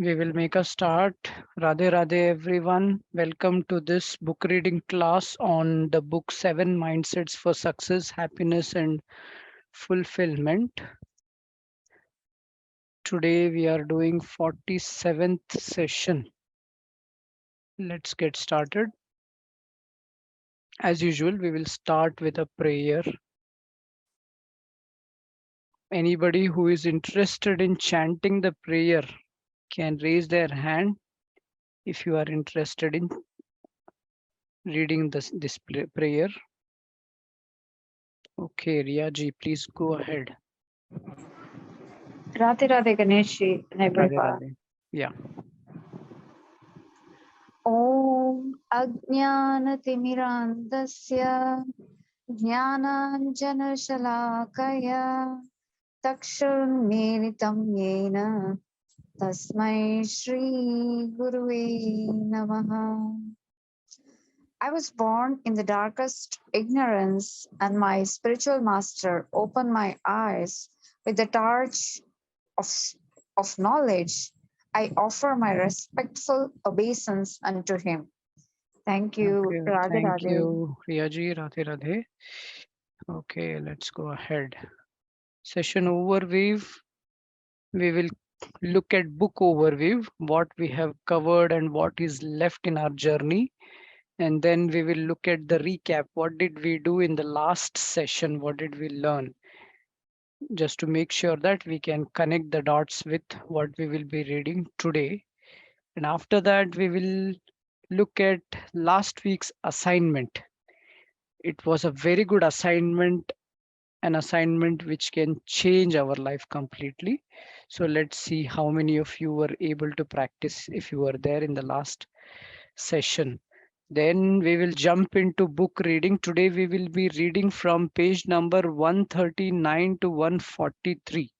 We will make a start. Radhe Radhe everyone. Welcome to this book reading class on the book 7 Mindsets for Success, Happiness and Fulfillment. Today we are doing 47th session. Let's get started. As usual, we will start with a prayer. Anybody who is interested in chanting the prayer can raise their hand if you are interested in reading this prayer. Okay, Riyaji, please go ahead. Radhe Radhe Ganeshi and Radhe everyone. Radhe. Yeah. Om Ajnanatimirandasya Jnananjanashalakaya Takshurmilitam Yena Tasmai Shri Guruve Namaha. I was born in the darkest ignorance, and my spiritual master opened my eyes with the torch of, of knowledge. I offer my respectful obeisance unto him. Thank you, Okay. Radhe Thank Radhe. you, Riyaji. Radhe Radhe. Okay, let's go ahead. Session overview. We will look at book overview, what we have covered and what is left in our journey. And then we will look at the recap. What did we do in the last session? What did we learn? Just to make sure that we can connect the dots with what we will be reading today. And after that, we will look at last week's assignment. It was a very good assignment, an assignment which can change our life completely. So let's see how many of you were able to practice if you were there in the last session. Then we will jump into book reading. Today we will be reading from page number 139 to 143.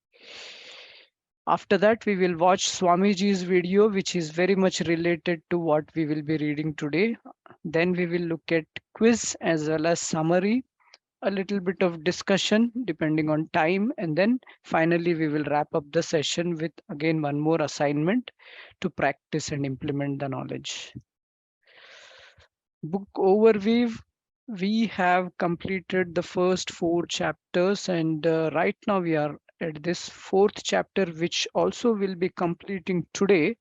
After that, we will watch Swamiji's video, which is very much related to what we will be reading today. Then we will look at quiz as well as summary, a little bit of discussion depending on time, and then finally we will wrap up the session with again one more assignment to practice and implement the knowledge. Book overview. We have completed the first 4 chapters, and right now we are at this 4th chapter, which also will be completing today.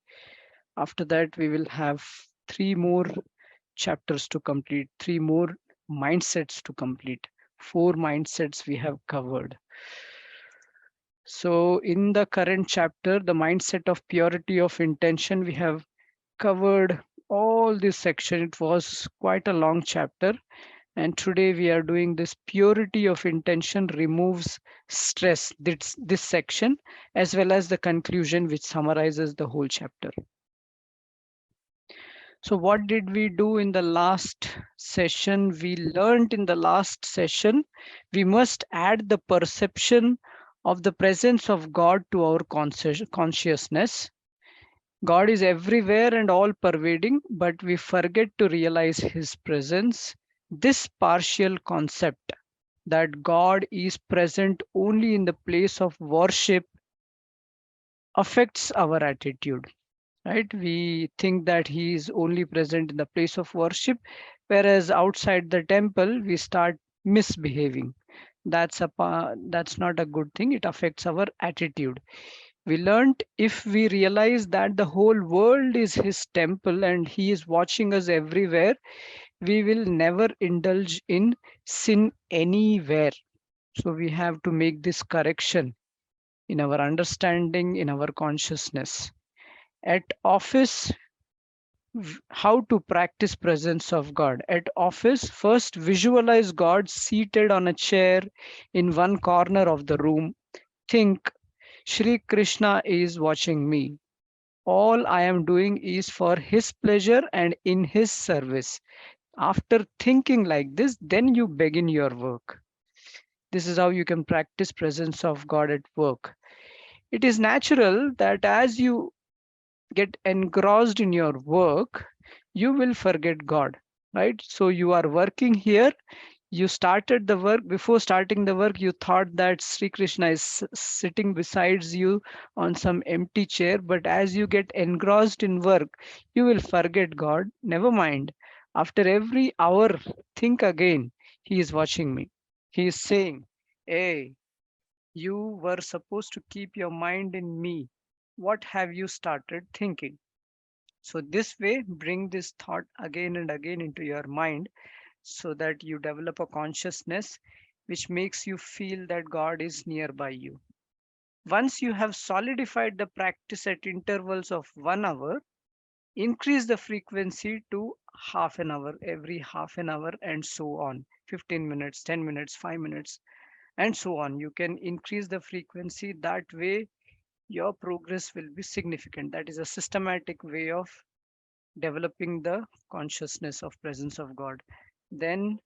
After that, we will have 3 more chapters to complete, 3 more mindsets to complete. 4 mindsets we have covered. So in the current chapter, the mindset of purity of intention, we have covered all this section. It was quite a long chapter. And today we are doing this purity of intention removes stress, this section, as well as the conclusion, which summarizes the whole chapter. So what did we do in the last session? We learned in the last session, we must add the perception of the presence of God to our consciousness. God is everywhere and all pervading, but we forget to realize his presence. This partial concept that God is present only in the place of worship affects our attitude. Right? We think that he is only present in the place of worship, whereas outside the temple we start misbehaving. That's not a good thing. It affects our attitude. We learned if we realize that the whole world is his temple and he is watching us everywhere, we will never indulge in sin anywhere. So we have to make this correction in our understanding, in our consciousness. At office, how to practice presence of God. At office, first visualize God seated on a chair in one corner of the room. Think, Shri Krishna is watching me. All I am doing is for his pleasure and in his service. After thinking like this, then you begin your work. This is how you can practice presence of God at work. It is natural that as you get engrossed in your work, you will forget God, right? So you are working here, You started the work. Before starting the work, you thought that Sri Krishna is sitting besides you on some empty chair, but as you get engrossed in work, you will forget God. Never mind. After every hour, think again. He is watching me. He is saying, hey, you were supposed to keep your mind in me. What have you started thinking? So this way, bring this thought again and again into your mind so that you develop a consciousness which makes you feel that God is nearby you. Once you have solidified the practice at intervals of 1 hour, increase the frequency to half an hour, every half an hour, and so on. 15 minutes, 10 minutes, 5 minutes, and so on. You can increase the frequency. That way, your progress will be significant. That is a systematic way of developing the consciousness of presence of God. Then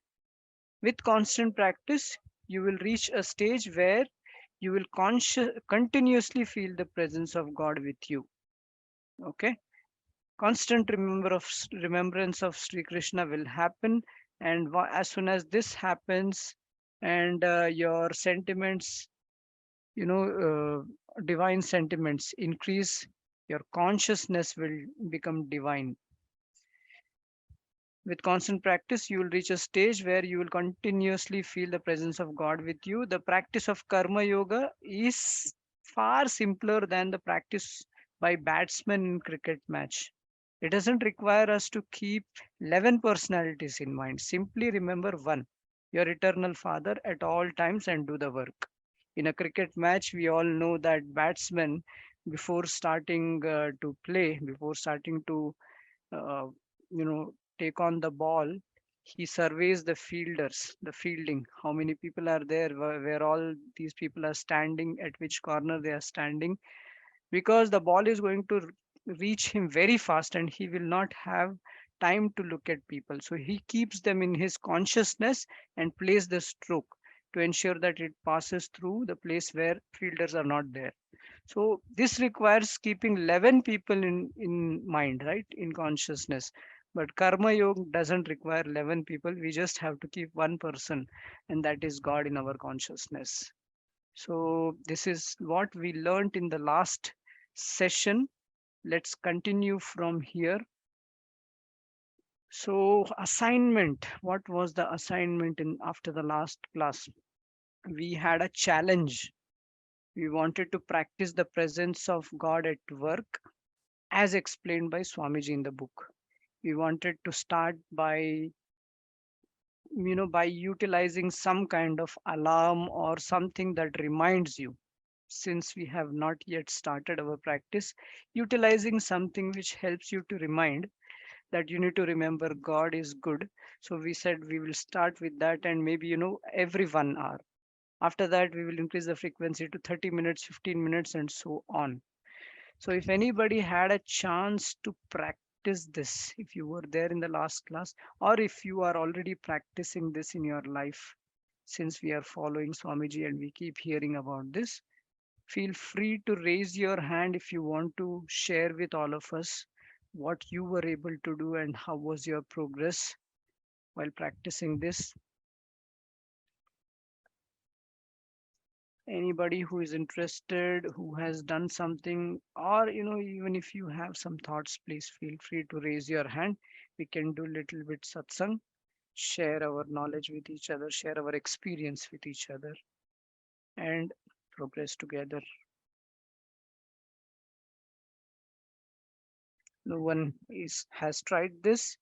with constant practice, you will reach a stage where you will continuously feel the presence of God with you. Okay, constant remembrance of Sri Krishna will happen, and as soon as this happens, and your sentiments, divine sentiments increase, your consciousness will become divine. With constant practice, you will reach a stage where you will continuously feel the presence of God with you. The practice of Karma Yoga is far simpler than the practice by batsmen in cricket match. It doesn't require us to keep 11 personalities in mind. Simply remember one, your eternal Father at all times, and do the work. In a cricket match, we all know that batsmen, before starting to play, before starting to uh, take on the ball, he surveys the fielders, the fielding, how many people are there, where all these people are standing, at which corner they are standing, because the ball is going to reach him very fast and he will not have time to look at people, so he keeps them in his consciousness and plays the stroke to ensure that it passes through the place where fielders are not there. So this requires keeping 11 people in mind, right? In consciousness. But Karma Yoga doesn't require 11 people. We just have to keep one person, and that is God in our consciousness. So this is what we learned in the last session. Let's continue from here. So assignment. What was the assignment in after the last class? We had a challenge. We wanted to practice the presence of God at work as explained by Swamiji in the book. We wanted to start by utilizing some kind of alarm or something that reminds you. Since we have not yet started our practice, utilizing something which helps you to remind that you need to remember God is good. So we said we will start with that, and maybe every 1 hour. After that, we will increase the frequency to 30 minutes, 15 minutes, and so on. So if anybody had a chance to practice this, if you were there in the last class, or if you are already practicing this in your life, since we are following Swamiji and we keep hearing about this, feel free to raise your hand if you want to share with all of us what you were able to do and how was your progress while practicing this. Anybody who is interested, who has done something, or even if you have some thoughts, please feel free to raise your hand. We can do little bit satsang, share our knowledge with each other, share our experience with each other, and progress together. No one is has tried this.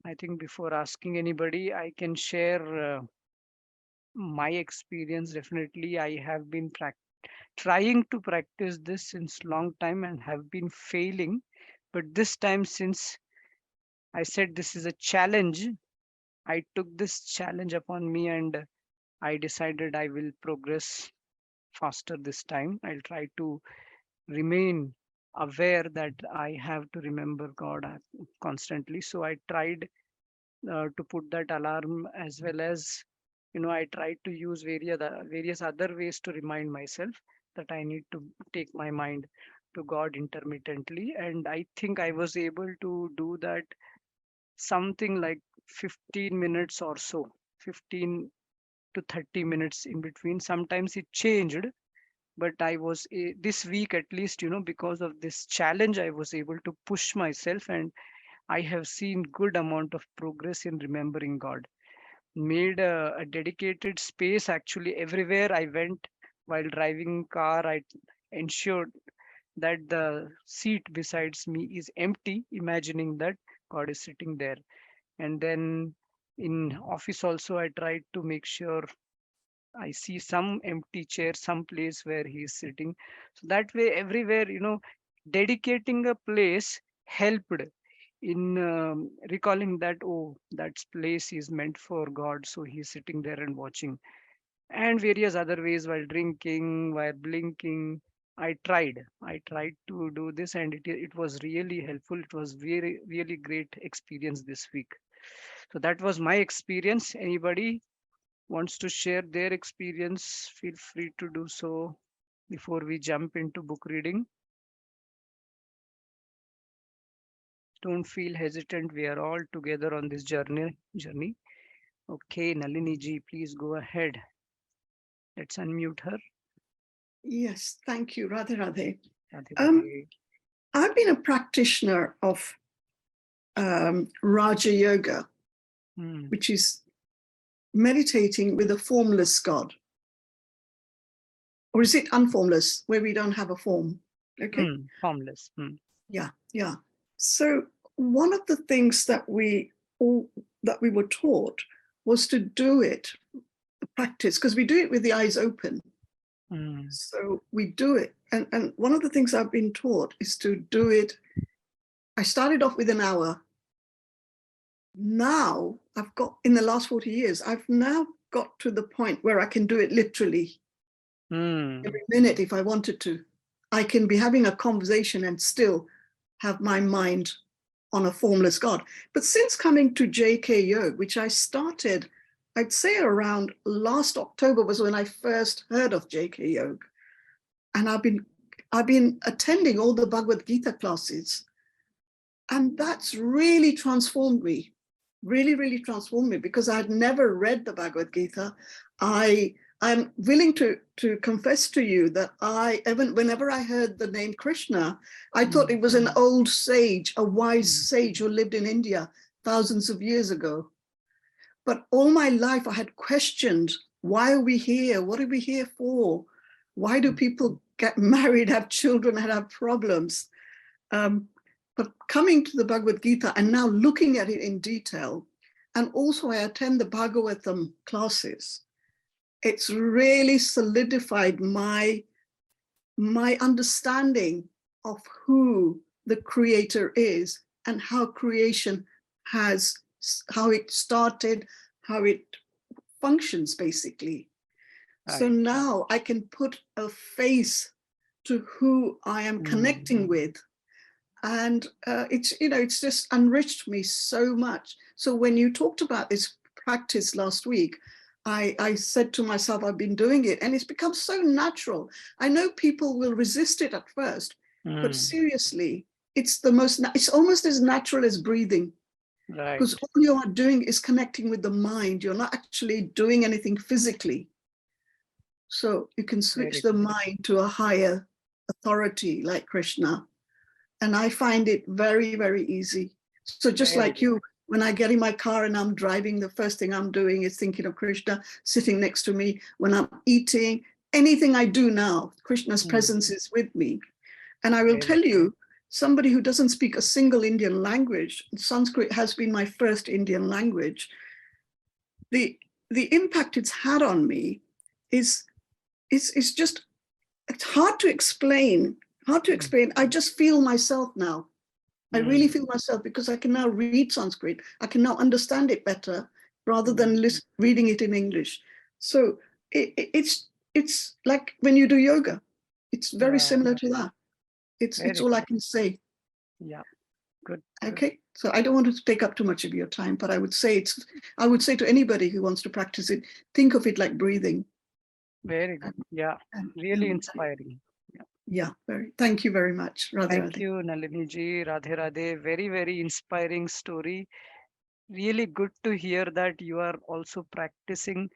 I think before asking anybody, I can share my experience. Definitely I have been trying to practice this since long time and have been failing, but this time, since I said this is a challenge, I took this challenge upon me, and I decided I will progress faster this time. I'll try to remain aware that I have to remember God constantly. So I tried to put that alarm, as well as I tried to use various other ways to remind myself that I need to take my mind to God intermittently, and I think I was able to do that something like 15 minutes or so, 15 to 30 minutes in between. Sometimes it changed, but I was this week at least, because of this challenge, I was able to push myself, and I have seen good amount of progress in remembering God. Made a dedicated space actually everywhere I went. While driving car, I ensured that the seat besides me is empty, imagining that God is sitting there. And then in office also, I tried to make sure I see some empty chair, some place where he is sitting. So that way, everywhere, dedicating a place helped in recalling that, oh, that place is meant for God. So he's sitting there and watching. And various other ways, while drinking, while blinking. I tried to do this, and it was really helpful. It was very, really great experience this week. So that was my experience. Anybody wants to share their experience, feel free to do so before we jump into book reading. Don't feel hesitant. We are all together on this journey. Okay, Nalini ji, please go ahead. Let's unmute her. Yes, thank you, Radhe Radhe. Radhe Um, Radhe. I've been a practitioner of Raja Yoga, Hmm. which is meditating with a formless God. Or is it unformless, where we don't have a form? Okay. Formless. Yeah, yeah. So one of the things that we were taught was to do it, practice, because we do it with the eyes open. So we do it. And one of the things I've been taught is to do it. I started off with an hour. Now I've got, in the last 40 years, I've now got to the point where I can do it literally every minute if I wanted to. I can be having a conversation and still have my mind on a formless God. But since coming to JK Yoga, which I started, I'd say around last October was when I first heard of JK Yoga. And I've been attending all the Bhagavad Gita classes. And that's really transformed me, really transformed me, because I'd never read the Bhagavad Gita. I'm willing to confess to you that whenever I heard the name Krishna, I thought it was an old sage, a wise sage who lived in India thousands of years ago. But all my life I had questioned, why are we here? What are we here for? Why do people get married, have children, and have problems? But coming to the Bhagavad Gita and now looking at it in detail, and also I attend the Bhagavatam classes, it's really solidified my understanding of who the creator is and how creation how it started, how it functions basically. Right. So now I can put a face to who I am connecting with. And it's just enriched me so much. So when you talked about this practice last week, I said to myself, I've been doing it and it's become so natural. I know people will resist it at first, but seriously, it's almost as natural as breathing. Right. Because all you are doing is connecting with the mind. You're not actually doing anything physically. So you can switch the mind to a higher authority like Krishna. And I find it very easy. So just like you, when I get in my car and I'm driving, the first thing I'm doing is thinking of Krishna sitting next to me. When I'm eating, anything I do now, Krishna's presence is with me. And I will tell you, somebody who doesn't speak a single Indian language, Sanskrit has been my first Indian language. The impact it's had on me is just, it's hard to explain. I just feel myself now. I really feel myself because I can now read Sanskrit. I can now understand it better rather than reading it in English. So it's like when you do yoga. It's very similar to that. It's all I can say. Yeah, good. Okay, so I don't want to take up too much of your time, but I would say to anybody who wants to practice it, think of it like breathing. Very good. Yeah, really inspiring. Yeah, thank you very much. Radhe Thank Radhe. you, Nalini ji. Radhe Radhe. Very inspiring story. Really good to hear that you are also practicing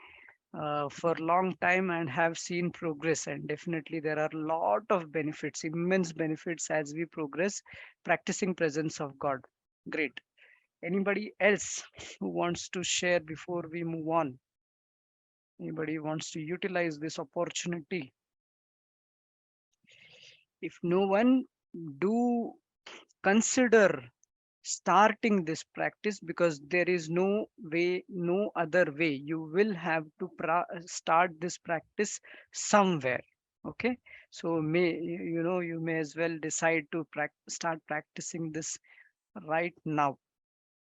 for a long time and have seen progress. And definitely there are a lot of benefits, immense benefits as we progress practicing presence of God. Great. Anybody else who wants to share before we move on? Anybody wants to utilize this opportunity? If no one, do consider starting this practice, because there is no way, no other way. You will have to start this practice somewhere. Okay, so you may as well decide to start practicing this right now.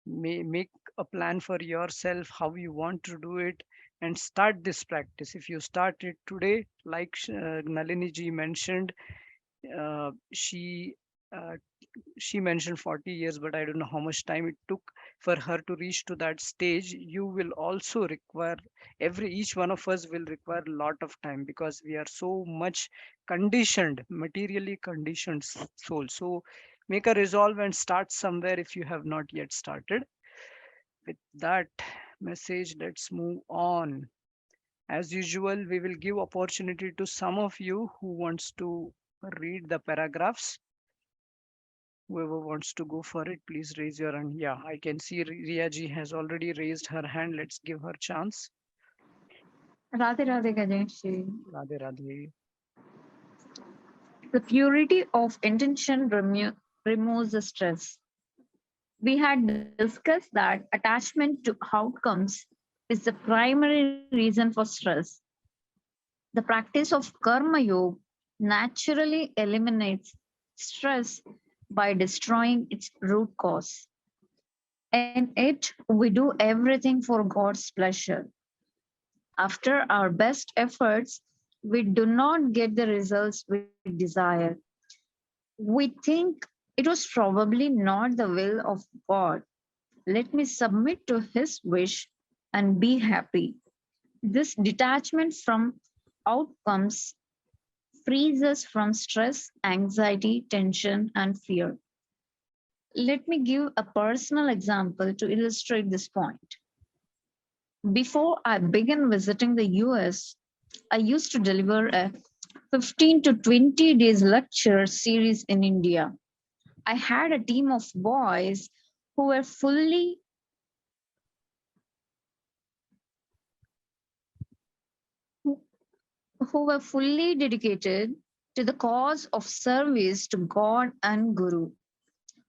Make a plan for yourself how you want to do it and start this practice. If you start it today, like Nalini ji mentioned, she uh, she mentioned 40 years, but I don't know how much time it took for her to reach to that stage. You will also require, each one of us will require a lot of time, because we are so much conditioned, materially conditioned soul. So make a resolve and start somewhere if you have not yet started. With that message, let's move on. As usual, we will give opportunity to some of you who wants to read the paragraphs. Whoever wants to go for it, please raise your hand. Yeah, I can see Riya ji has already raised her hand. Let's give her chance. Radhe Radhe Ganesh. Radhe Radhe. The purity of intention removes the stress. We had discussed that attachment to outcomes is the primary reason for stress. The practice of karma yoga naturally eliminates stress by destroying its root cause. In it, we do everything for God's pleasure. After our best efforts, we do not get the results we desire. We think it was probably not the will of God. Let me submit to His wish and be happy. This detachment from outcomes frees us from stress, anxiety, tension, and fear. Let me give a personal example to illustrate this point. Before I began visiting the US, I used to deliver a 15 to 20 days lecture series in India. I had a team of boys who were fully who were fully dedicated to the cause of service to God and Guru.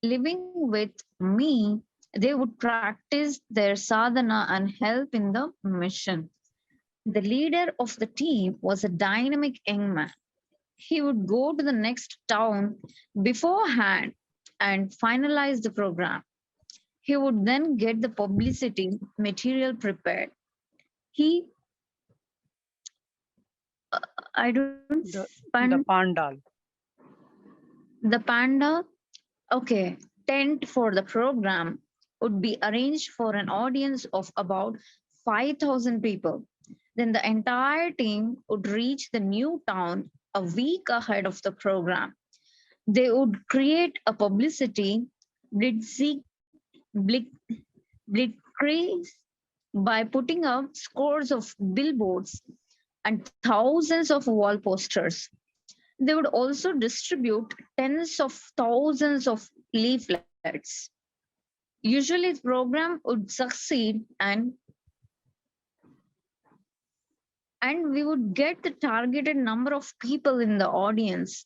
Living with me, they would practice their sadhana and help in the mission. The leader of the team was a dynamic young man. He would go to the next town beforehand and finalize the program. He would then get the publicity material prepared. He, I don't The pandal. the panda, okay, tent for the program would be arranged for an audience of about 5,000 people. Then the entire team would reach the new town a week ahead of the program. They would create a publicity blitzkrieg blick, blitzkrieg by putting up scores of billboards and thousands of wall posters. They would also distribute tens of thousands of leaflets. Usually, the program would succeed and we would get the targeted number of people in the audience.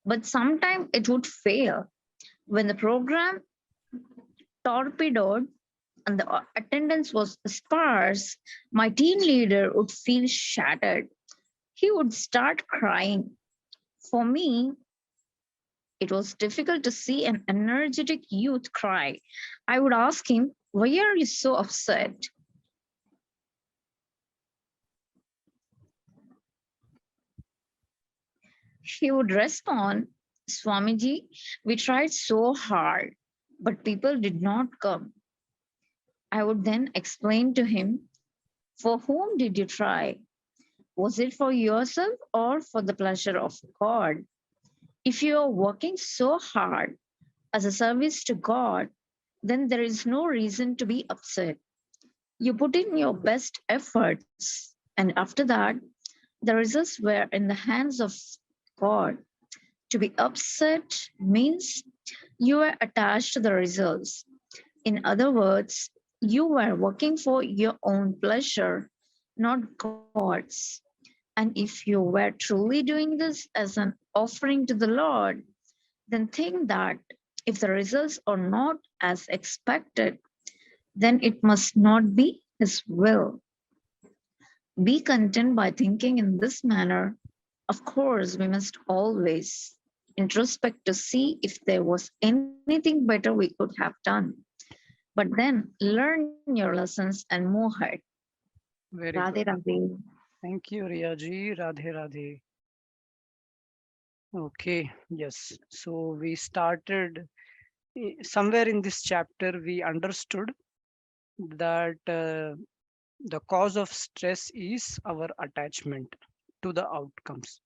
But sometimes it would fail. When the program torpedoed and the attendance was sparse, my team leader would feel shattered. He would start crying. For me, it was difficult to see an energetic youth cry. I would ask him, "Why are you so upset?" He would respond, "Swamiji, we tried so hard, but people did not come." I would then explain to him, "For whom did you try? Was it for yourself or for the pleasure of God? If you are working so hard as a service to God, then there is no reason to be upset. You put in your best efforts, and after that, the results were in the hands of God. To be upset means you were attached to the results. In other words, you were working for your own pleasure, not God's. And if you were truly doing this as an offering to the Lord, then think that if the results are not as expected, then it must not be His will. Be content by thinking in this manner. Of course, we must always introspect to see if there was anything better we could have done. But then learn your lessons and move ahead. Very Radhe good. Radhe. Thank you, Riya ji. Radhe Radhe. Okay, yes. So we started somewhere in this chapter, we understood that the cause of stress is our attachment to the outcomes,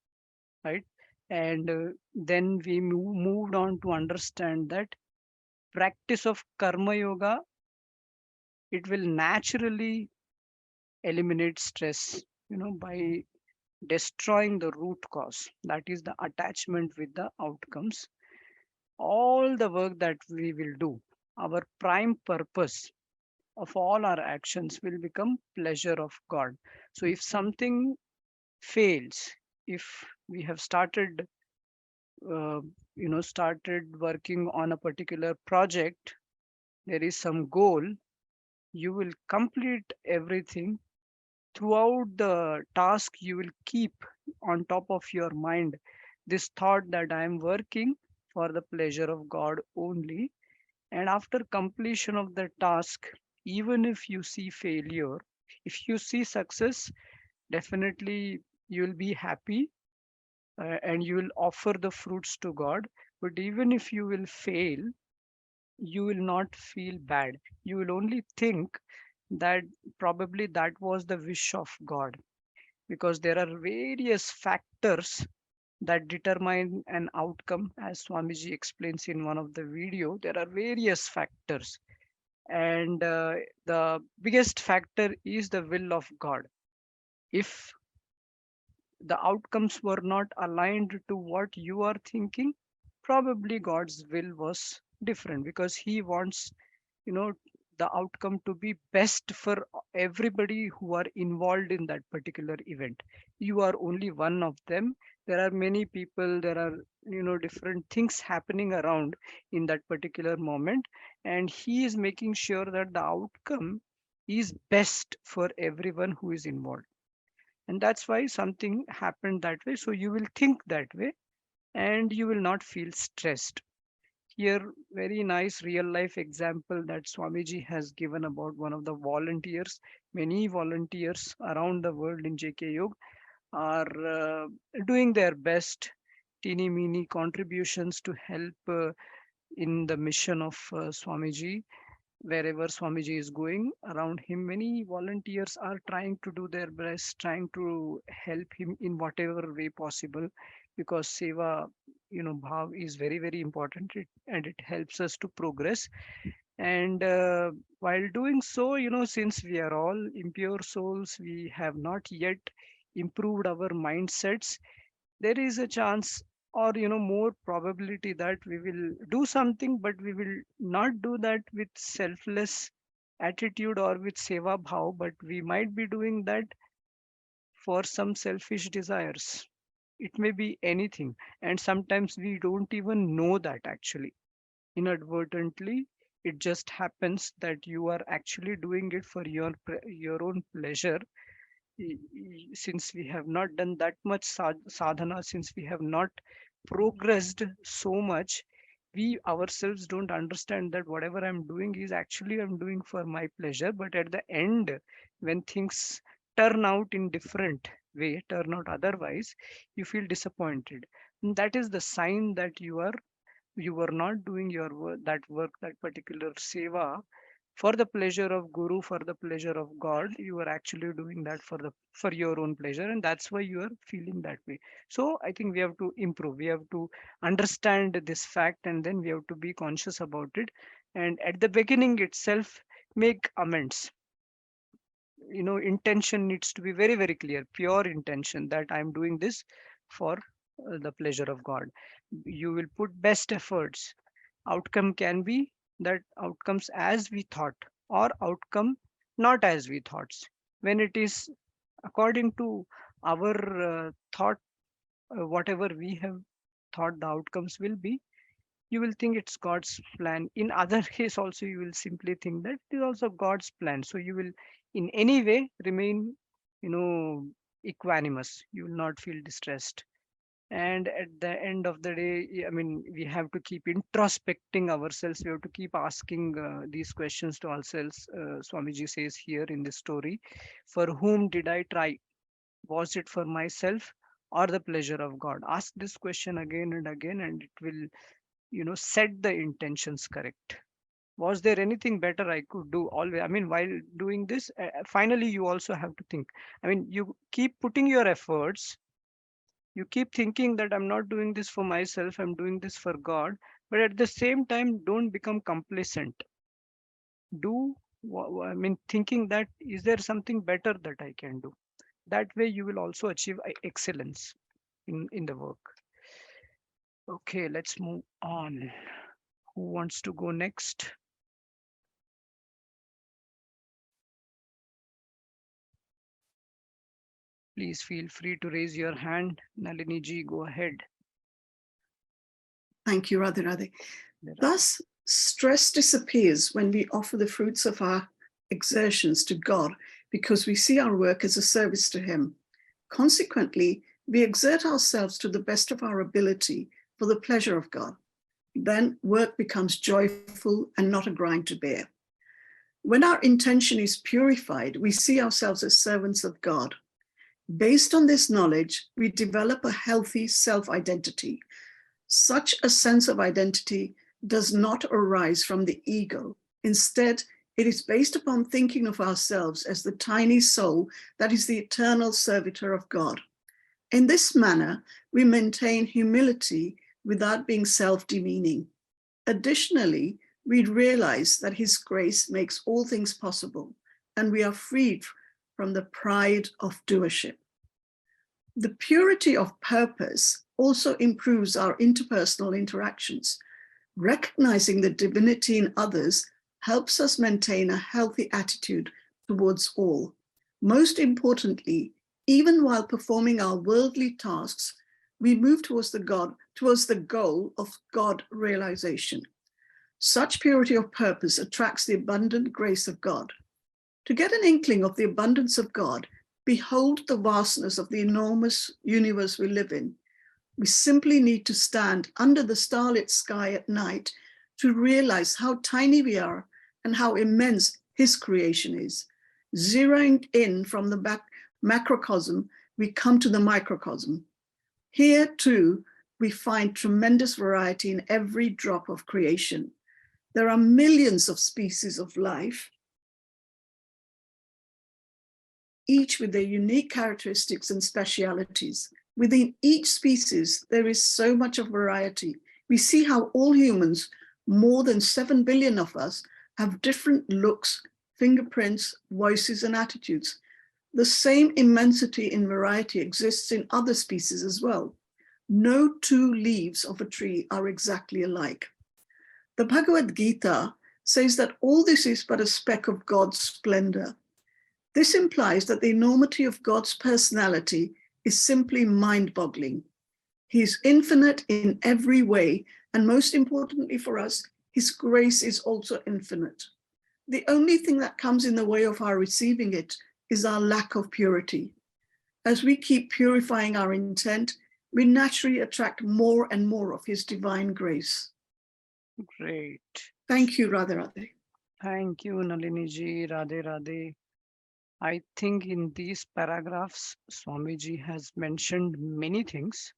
right? And then we moved on to understand that practice of karma yoga, it will naturally eliminate stress, by destroying the root cause, that is the attachment with the outcomes. All the work that we will do, our prime purpose of all our actions will become pleasure of God. So if something fails, if we have uh, started working on a particular project, there is some goal, you will complete everything. Throughout the task, you will keep on top of your mind this thought that I am working for the pleasure of God only. And after completion of the task, even if you see failure, if you see success, definitely you will be happy, and you will offer the fruits to God. But even if you will fail, you will not feel bad. You will only think that probably that was the wish of God, because there are various factors that determine an outcome. As Swamiji explains in one of the video, there are various factors, and the biggest factor is the will of God. If the outcomes were not aligned to what you are thinking, probably God's will was different, because He wants, you know, the outcome to be best for everybody who are involved in that particular event. You are only one of them. There are many people, there are, different things happening around in that particular moment, and He is making sure that the outcome is best for everyone who is involved. And that's why something happened that way, so you will think that way and you will not feel stressed. Here, very nice real life example that Swamiji has given about one of the volunteers. Many volunteers around the world in JK Yog are doing their best, teeny meeny contributions to help in the mission of Swamiji. Wherever Swamiji is going, around him, many volunteers are trying to do their best, trying to help him in whatever way possible, because seva, bhav is very, very important, and it helps us to progress. And while doing so, since we are all impure souls, we have not yet improved our mindsets. There is a chance, or more probability, that we will do something, but we will not do that with selfless attitude or with seva bhav, but we might be doing that for some selfish desires. It may be anything, and sometimes we don't even know that actually. Inadvertently, it just happens that you are actually doing it for your own pleasure. Since we have not done that much sadhana, since we have not progressed so much, we ourselves don't understand that whatever I'm doing is actually I'm doing for my pleasure. But at the end, when things turn out in different way, turn out otherwise, you feel disappointed. And that is the sign that you were not doing your work, that particular seva for the pleasure of guru, for the pleasure of God. You are actually doing that for your own pleasure, and that's why you are feeling that way. So I think we have to improve, we have to understand this fact, and then we have to be conscious about it. And at the beginning itself, make amends. Intention needs to be very, very clear, pure intention that I'm doing this for the pleasure of God. You will put best efforts. Outcome can be that outcomes as we thought, or outcome not as we thought. When it is according to our thought, whatever we have thought the outcomes will be, you will think it's God's plan. In other case also, you will simply think that it is also God's plan. So you will in any way remain, you know equanimous. You will not feel distressed. And at the end of the day, I mean, we have to keep introspecting ourselves. We have to keep asking these questions to ourselves. Swamiji says here in this story, for whom did I try? Was it for myself or the pleasure of God? Ask this question again and again, and it will, set the intentions correct. Was there anything better I could do? Always, I mean, while doing this, finally you also have to think. I mean, you keep putting your efforts, you keep thinking that I'm not doing this for myself, I'm doing this for God. But at the same time, don't become complacent. Do I mean, thinking that is there something better that I can do? That way you will also achieve excellence in the work. Okay, let's move on. Who wants to go next? Please feel free to raise your hand. Nalini ji, go ahead. Thank you, Radhe Radhe. There are- Thus, stress disappears when we offer the fruits of our exertions to God because we see our work as a service to Him. Consequently, we exert ourselves to the best of our ability for the pleasure of God. Then work becomes joyful and not a grind to bear. When our intention is purified, we see ourselves as servants of God. Based on this knowledge, we develop a healthy self-identity. Such a sense of identity does not arise from the ego. Instead, it is based upon thinking of ourselves as the tiny soul that is the eternal servitor of God. In this manner, we maintain humility without being self-demeaning. Additionally, we realize that His grace makes all things possible, and we are freed from the pride of doership. The purity of purpose also improves our interpersonal interactions. Recognizing the divinity in others helps us maintain a healthy attitude towards all. Most importantly, even while performing our worldly tasks, we move towards the goal of God realization. Such purity of purpose attracts the abundant grace of God. To get an inkling of the abundance of God, behold the vastness of the enormous universe we live in. We simply need to stand under the starlit sky at night to realize how tiny we are and how immense His creation is. Zeroing in from the macrocosm, we come to the microcosm. Here too, we find tremendous variety in every drop of creation. There are millions of species of life, each with their unique characteristics and specialities. Within each species, there is so much of variety. We see how all humans, more than 7 billion of us, have different looks, fingerprints, voices, and attitudes. The same immensity in variety exists in other species as well. No two leaves of a tree are exactly alike. The Bhagavad Gita says that all this is but a speck of God's splendor. This implies that the enormity of God's personality is simply mind-boggling. He is infinite in every way, and most importantly for us, His grace is also infinite. The only thing that comes in the way of our receiving it is our lack of purity. As we keep purifying our intent, we naturally attract more and more of His divine grace. Great. Thank you, Radhe Radhe. Thank you, Nalini ji. Radhe Radhe. I think in these paragraphs, Swamiji has mentioned many things.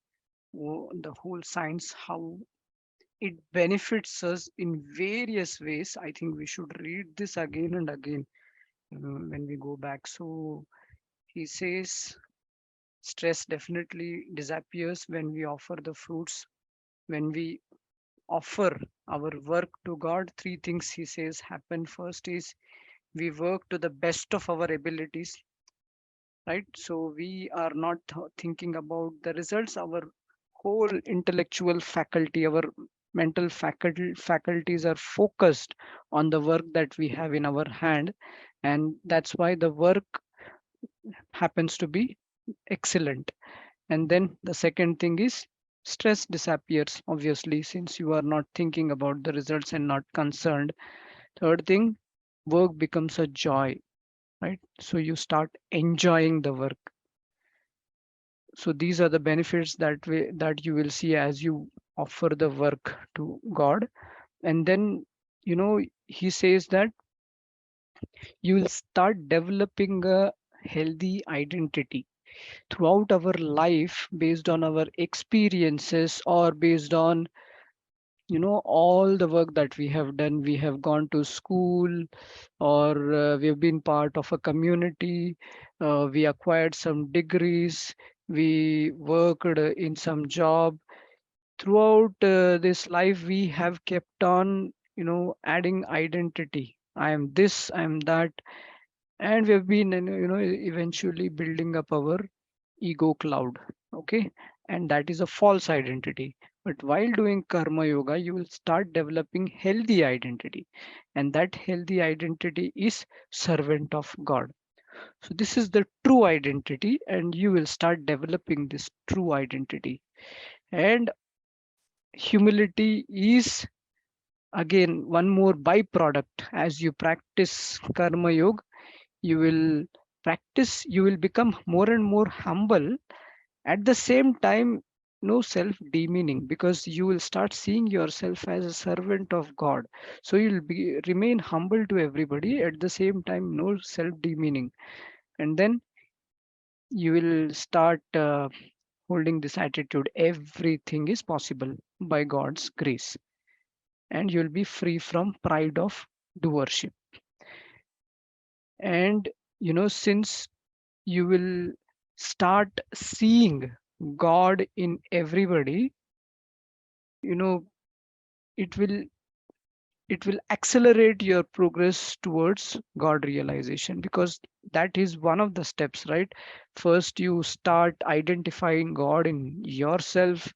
The whole science, how it benefits us in various ways. I think we should read this again and again when we go back. So he says stress definitely disappears when we offer the fruits, when we offer our work to God, three things he says happen. First is we work to the best of our abilities, right? So we are not thinking about the results. Our whole intellectual faculty, our mental faculties are focused on the work that we have in our hand, and that's why the work happens to be excellent. And then the second thing is stress disappears, obviously, since you are not thinking about the results and not concerned. Third thing, work becomes a joy, right? So you start enjoying the work. So these are the benefits that you will see as you offer the work to God. And then, he says that you will start developing a healthy identity throughout our life based on our experiences, or based on all the work that we have done. We have gone to school, or we have been part of a community, we acquired some degrees, we worked in some job. Throughout this life we have kept on adding identity. I am this, I am that, and we have been eventually building up our ego cloud. Okay, and that is a false identity. But while doing karma yoga, you will start developing healthy identity, and that healthy identity is servant of God. So this is the true identity, and you will start developing this true identity. And humility is again one more byproduct. As you practice karma yoga, you will become more and more humble. At the same time, no self demeaning, because you will start seeing yourself as a servant of God. So you'll be remain humble to everybody, at the same time no self demeaning. And then you will start holding this attitude: everything is possible by God's grace, and you'll be free from pride of doership. And since you will start seeing God in everybody, you know it will it will accelerate your progress towards God realization, because that is one of the steps, right? First you start identifying God in yourself,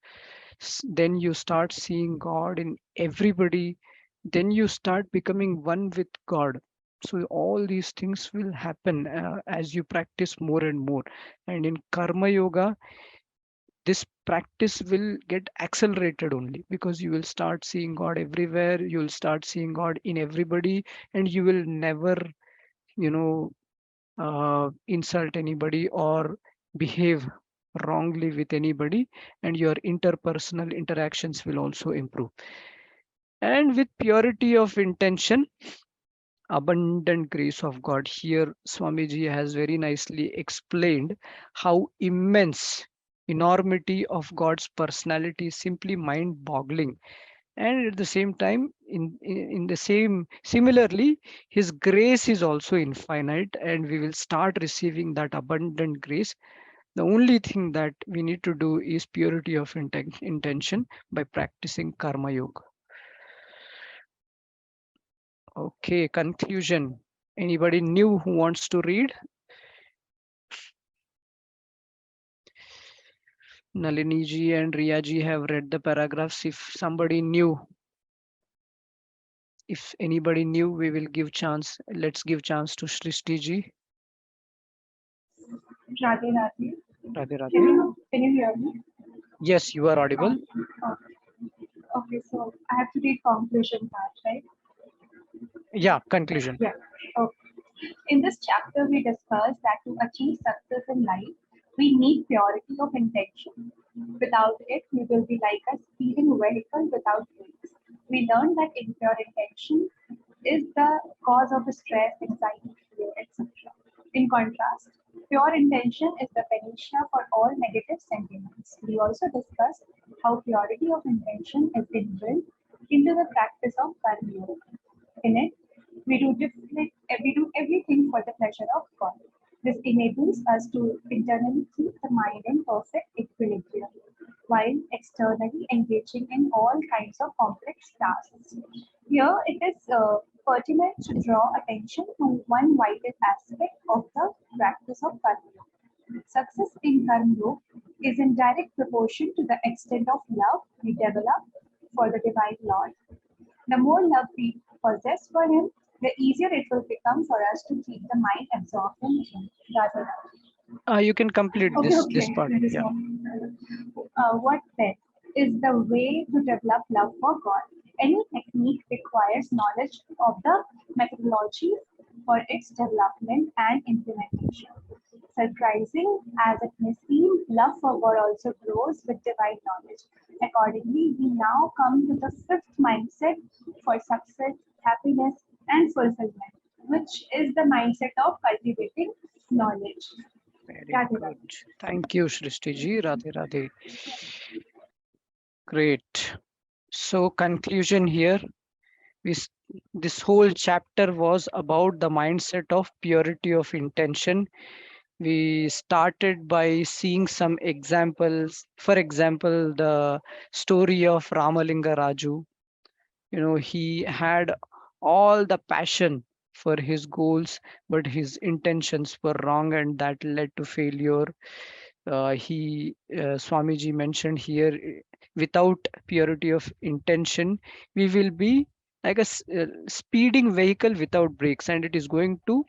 then you start seeing God in everybody, then you start becoming one with God. So all these things will happen as you practice more and more. And in karma yoga, this practice will get accelerated only because you will start seeing God everywhere, you will start seeing God in everybody, and you will never you know insult anybody or behave wrongly with anybody, and your interpersonal interactions will also improve. And with purity of intention, abundant grace of God. Here, Swamiji has very nicely explained how immense enormity of God's personality is simply mind-boggling. And at the same time, in the same similarly, His grace is also infinite, and we will start receiving that abundant grace. The only thing that we need to do is purity of intention by practicing karma yoga. Okay, conclusion. Anybody new who wants to read? Nalini ji and Riya ji have read the paragraphs. If anybody new, we will give chance. Let's give chance to Srishti ji. Radhe Radhe. Radhe Can Radhe. you hear me? Yes, you are audible. Okay, so I have to read conclusion part, right? Yeah, conclusion. Yeah. Okay. In this chapter, we discussed that to achieve success in life, we need purity of intention. Without it, we will be like a speeding vehicle without brakes. We learned that impure intention is the cause of stress, anxiety, fear, etc. In contrast, pure intention is the panacea for all negative sentiments. We also discussed how purity of intention is inbuilt into the practice of karma yoga. In it, we do everything for the pleasure of God. This enables us to internally keep the mind in perfect equilibrium. while externally engaging in all kinds of complex tasks. Here, it is pertinent to draw attention to one vital aspect of the practice of karma. Success in karma yoga is in direct proportion to the extent of love we develop for the divine Lord. The more love we possess for Him, the easier it will become for us to keep the mind absorbed in Him. Rather, You can complete okay, this okay. part. There is Yeah. one. What then is the way to develop love for God? Any technique requires knowledge of the methodology for its development and implementation. Surprising as it may seem, love for God also grows with divine knowledge. Accordingly, we now come to the fifth mindset for success, happiness, and fulfillment, which is the mindset of cultivating knowledge. Very Radhe good. Radhe. Thank you, Shrishti ji. Radhe Radhe. Great. So conclusion here. We, s- this whole chapter was about the mindset of purity of intention. We started by seeing some examples. For example, the story of Ramalinga Raju. He had all the passion for his goals, but his intentions were wrong, and that led to failure. He Swamiji mentioned here, without purity of intention, we will be like a speeding vehicle without brakes, and it is going to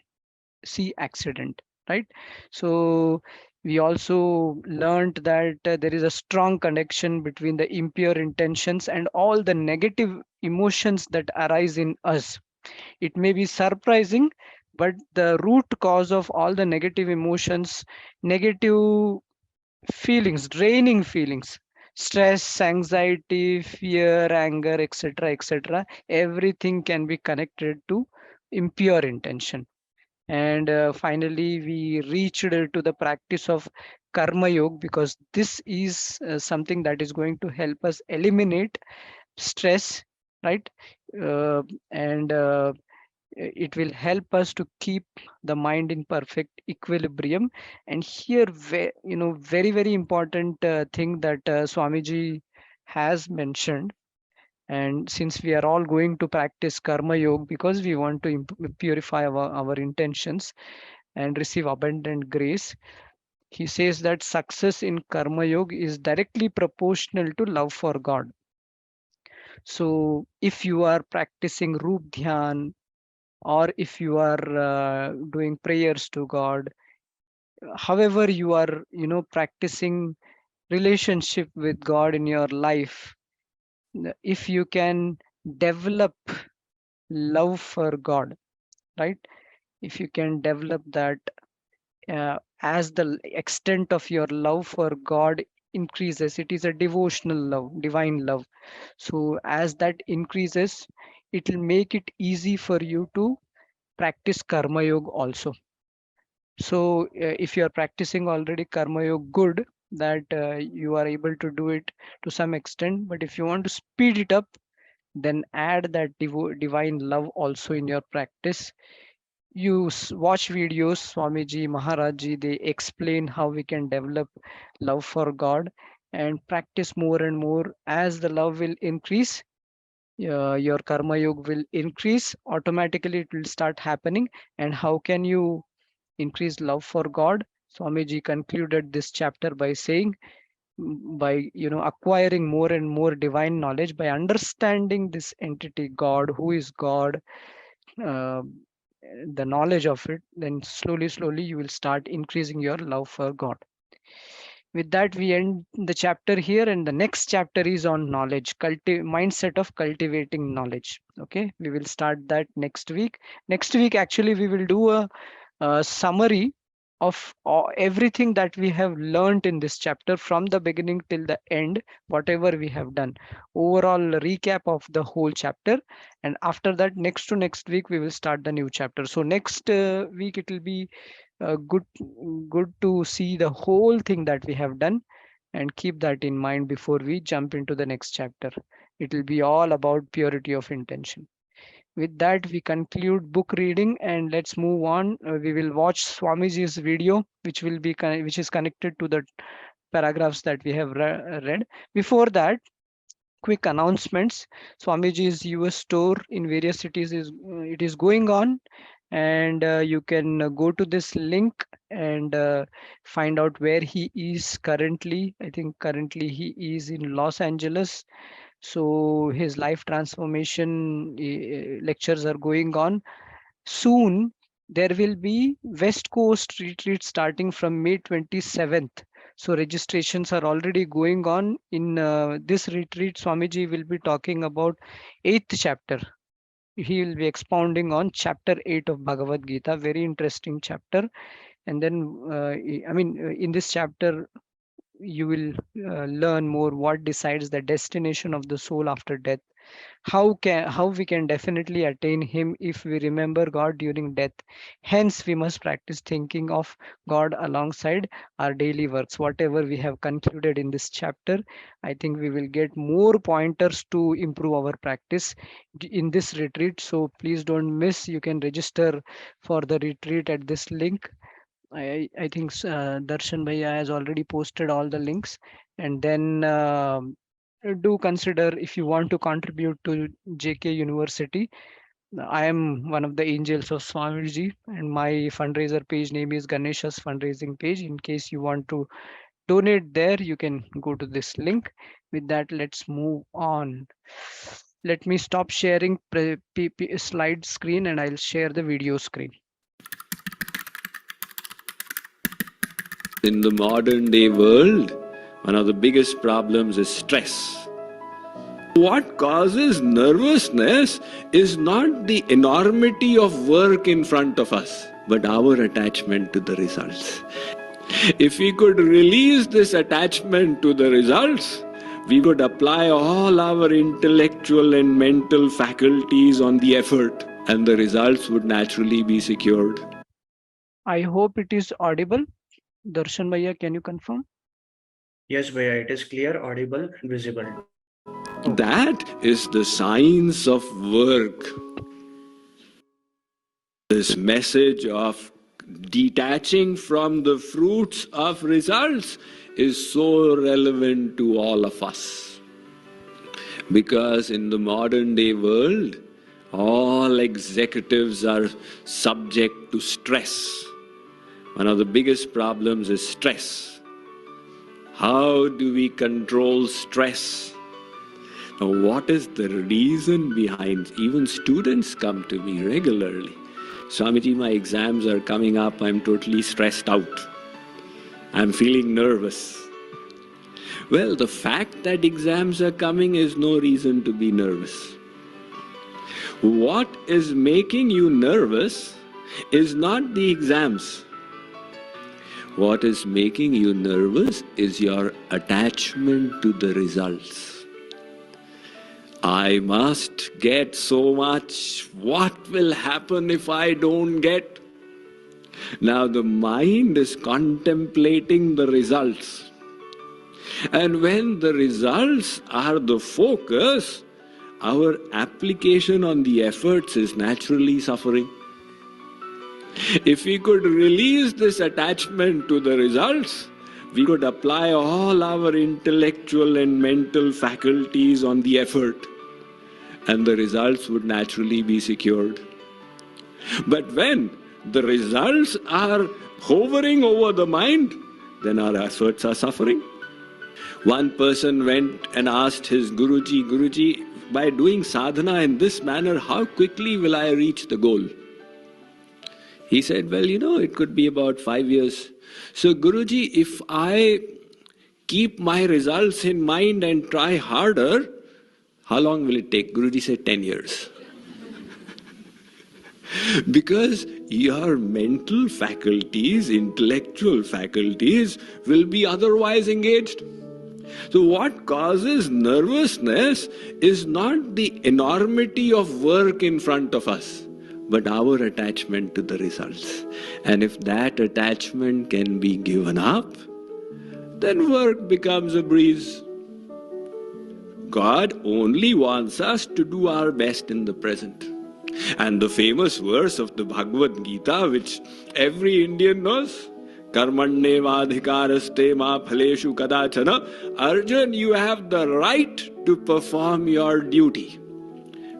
see accident, right? So we also learned that there is a strong connection between the impure intentions and all the negative emotions that arise in us. It may be surprising, but the root cause of all the negative emotions, negative feelings, draining feelings, stress, anxiety, fear, anger, etc., etc., everything can be connected to impure intention. And finally, we reached to the practice of karma yoga, because this is something that is going to help us eliminate stress, right? uh, and it will help us to keep the mind in perfect equilibrium. And here, very very important thing that Swamiji has mentioned. And since we are all going to practice karma yoga because we want to purify our intentions and receive abundant grace, he says that success in karma yoga is directly proportional to love for God. So if you are practicing roop dhyan, or if you are doing prayers to God, however you are practicing relationship with God in your life, if you can develop love for God, right? If you can develop that, as the extent of your love for God increases, it is a devotional love, divine love. So as that increases, it will make it easy for you to practice karma yoga also. So if you are practicing already karma yoga, good, that you are able to do it to some extent. But if you want to speed it up, then add that divine love also in your practice. You watch videos, Swamiji, Maharajji, they explain how we can develop love for God, and practice more and more. As the love will increase, your karma yoga will increase automatically, it will start happening. And how can you increase love for God? Swamiji concluded this chapter by saying, by acquiring more and more divine knowledge, by understanding this entity God, who is God, uh, the knowledge of it, then slowly slowly you will start increasing your love for God. With that, we end the chapter here, and the next chapter is on knowledge, mindset of cultivating knowledge. Okay, we will start that next week. Next week, actually, we will do a summary of everything that we have learned in this chapter from the beginning till the end, whatever we have done. Overall recap of the whole chapter. And after that, next to next week, we will start the new chapter. So next week, it will be good to see the whole thing that we have done, and keep that in mind before we jump into the next chapter. It will be all about purity of intention. With that, we conclude book reading, and let's move on. We will watch Swamiji's video, which is connected to the paragraphs that we have read. Before that, quick announcements. Swamiji's US store in various cities is it is going on, and you can go to this link and find out where he is currently. I think currently he is in Los Angeles. So his life transformation lectures are going on. Soon there will be West Coast retreat starting from May 27th. So registrations are already going on. In this retreat, Swamiji will be talking about 8th chapter. He will be expounding on chapter 8 of Bhagavad Gita, very interesting chapter. And then, in this chapter, you will learn more what decides the destination of the soul after death, how we can definitely attain him if we remember God during death. Hence we must practice thinking of God alongside our daily works. Whatever we have concluded in this chapter, I think we will get more pointers to improve our practice in this retreat. So please don't miss. You can register for the retreat at this link. I think Darshan Bhaiya has already posted all the links. And then do consider if you want to contribute to JK University. I am one of the angels of Swamiji, and my fundraiser page name is Ganesha's fundraising page. In case you want to donate there, you can go to this link. With that, let's move on. Let me stop sharing slide screen and I'll share the video screen. In the modern day world, one of the biggest problems is stress. What causes nervousness is not the enormity of work in front of us, but our attachment to the results. If we could release this attachment to the results, we could apply all our intellectual and mental faculties on the effort, and the results would naturally be secured. I hope it is audible. Darshan Bhaiya, can you confirm? Yes, Bhaiya, it is clear, audible, and visible. That is the science of work. This message of detaching from the fruits of results is so relevant to all of us. Because in the modern day world, all executives are subject to stress. One of the biggest problems is stress. How do we control stress? Now, what is the reason behind? Even students come to me regularly. Swamiji, my exams are coming up. I'm totally stressed out. I'm feeling nervous. Well, the fact that exams are coming is no reason to be nervous. What is making you nervous is not the exams. What is making you nervous is your attachment to the results. I must get so much. What will happen if I don't get? Now the mind is contemplating the results. And when the results are the focus, our application on the efforts is naturally suffering. If we could release this attachment to the results, we could apply all our intellectual and mental faculties on the effort, and the results would naturally be secured. But when the results are hovering over the mind, then our efforts are suffering. One person went and asked his Guruji, by doing sadhana in this manner, how quickly will I reach the goal? He said, well, it could be about 5 years. So Guruji, if I keep my results in mind and try harder, how long will it take? Guruji said 10 years. Because your mental faculties, intellectual faculties will be otherwise engaged. So what causes nervousness is not the enormity of work in front of us, but our attachment to the results. And if that attachment can be given up, then work becomes a breeze. God only wants us to do our best in the present. And the famous verse of the Bhagavad Gita, which every Indian knows, Karmanyevadhikaraste ma phaleshu kadachana. Arjun, you have the right to perform your duty.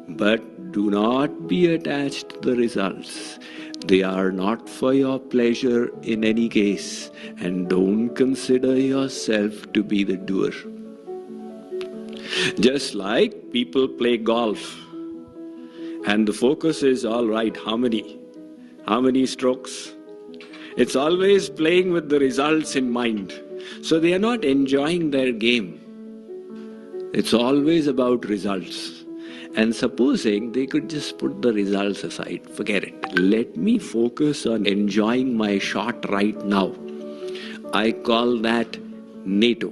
But do not be attached to the results. They are not for your pleasure in any case, and don't consider yourself to be the doer. Just like people play golf, and the focus is all right, how many? How many strokes? It's always playing with the results in mind. So they are not enjoying their game. It's always about results. And supposing they could just put the results aside, forget it. Let me focus on enjoying my shot right now. I call that NATO.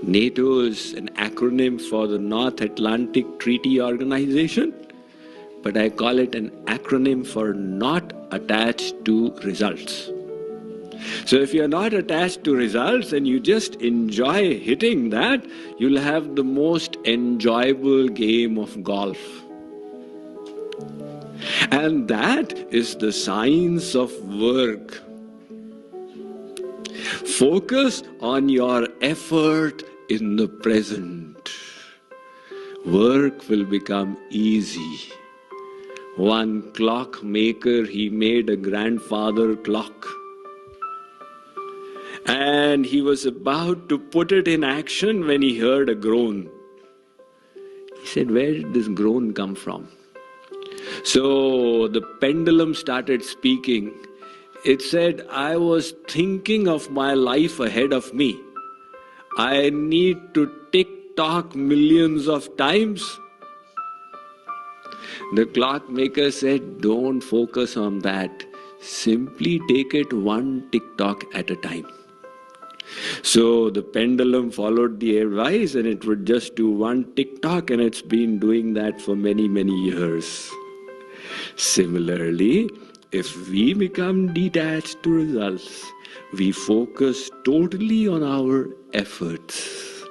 NATO is an acronym for the North Atlantic Treaty Organization, but I call it an acronym for not attached to results. So if you're not attached to results and you just enjoy hitting that, you'll have the most enjoyable game of golf. And that is the science of work. Focus on your effort in the present. Work will become easy. One clockmaker, he made a grandfather clock. And he was about to put it in action when he heard a groan. He said, where did this groan come from? So the pendulum started speaking. It said, I was thinking of my life ahead of me. I need to tick-tock millions of times. The clockmaker said, don't focus on that. Simply take it one tick-tock at a time. So the pendulum followed the advice and it would just do one tick-tock, and it's been doing that for many, many years. Similarly, if we become detached to results, we focus totally on our efforts.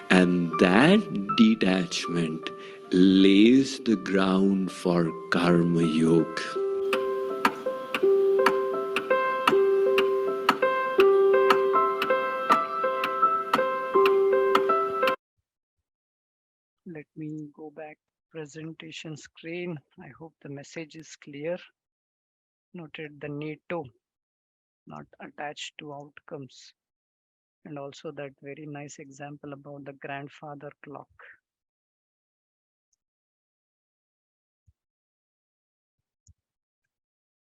And that detachment lays the ground for Karma Yoga. Let me go back presentation screen. I hope the message is clear. Noted the NATO, not attached to outcomes. And also that very nice example about the grandfather clock.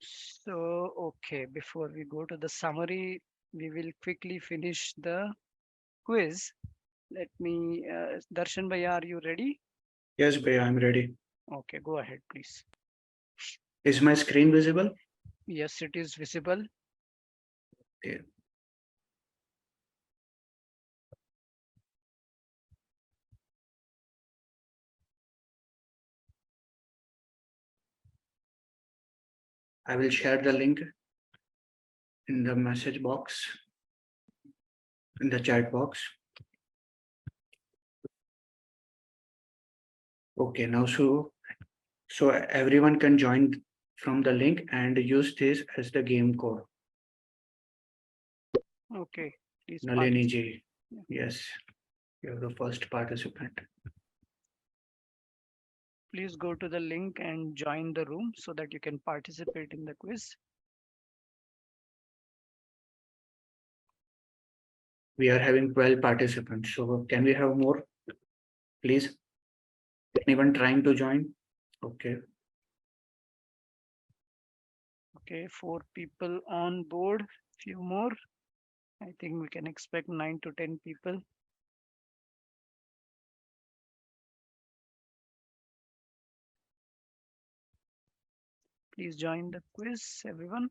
So, okay, before we go to the summary, we will quickly finish the quiz. Let me, Darshan Bhai, are you ready? Yes, Bhaiya, I'm ready. Okay, go ahead, please. Is my screen visible? Yes, it is visible. Okay. I will share the link in the message box, in the chat box. Okay, now so everyone can join from the link and use this as the game code. Okay, please. Nalini ji, yes, you're the first participant. Please go to the link and join the room so that you can participate in the quiz. We are having 12 participants, so can we have more, please? Anyone trying to join? Okay. Okay, 4 people on board, few more. I think we can expect 9 to 10 people. Please join the quiz, everyone.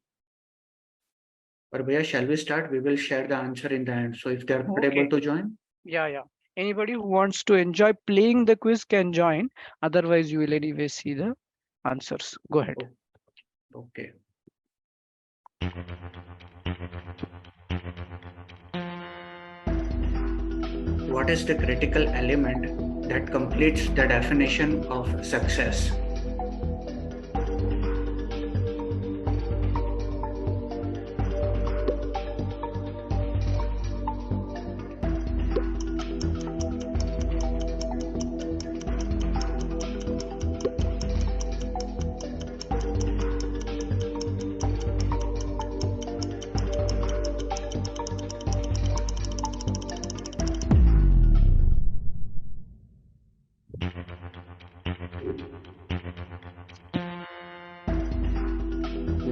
But Bhaiya, shall we start? We will share the answer in the end. So if they're not Okay. able to join, Yeah. Anybody who wants to enjoy playing the quiz can join. Otherwise, you will anyway see the answers. Go ahead. okay. What is the critical element that completes the definition of success?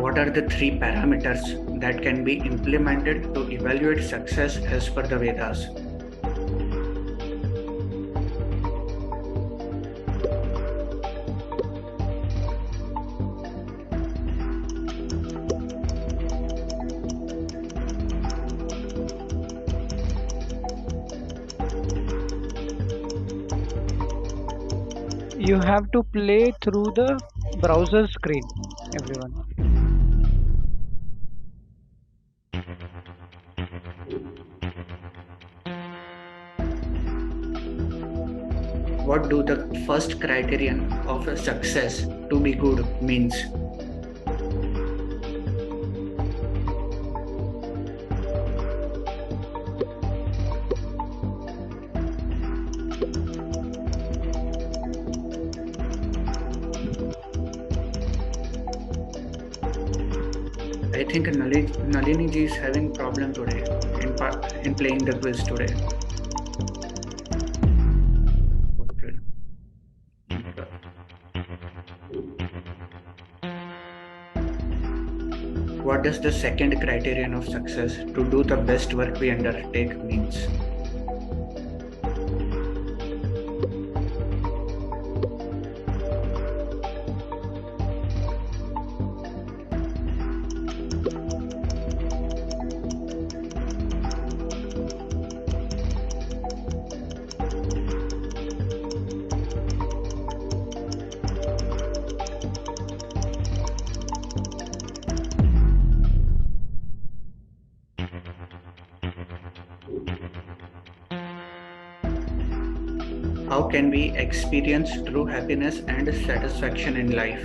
What are the 3 parameters that can be implemented to evaluate success as per the Vedas? You have to play through the browser screen, everyone. What do the first criterion of a success to be good means? I think Nalini ji is having problem today in playing the quiz today. Okay. What does the second criterion of success to do the best work we undertake means? How can we experience true happiness and satisfaction in life?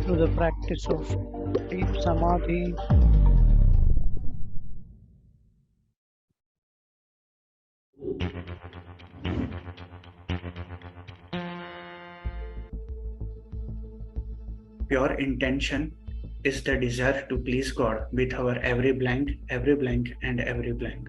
Through the practice of deep samadhi, Pure intention is the desire to please God with our every blank, and every blank.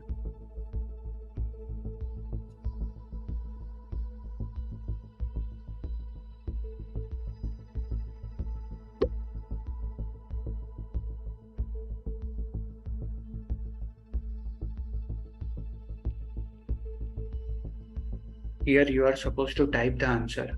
Here you are supposed to type the answer.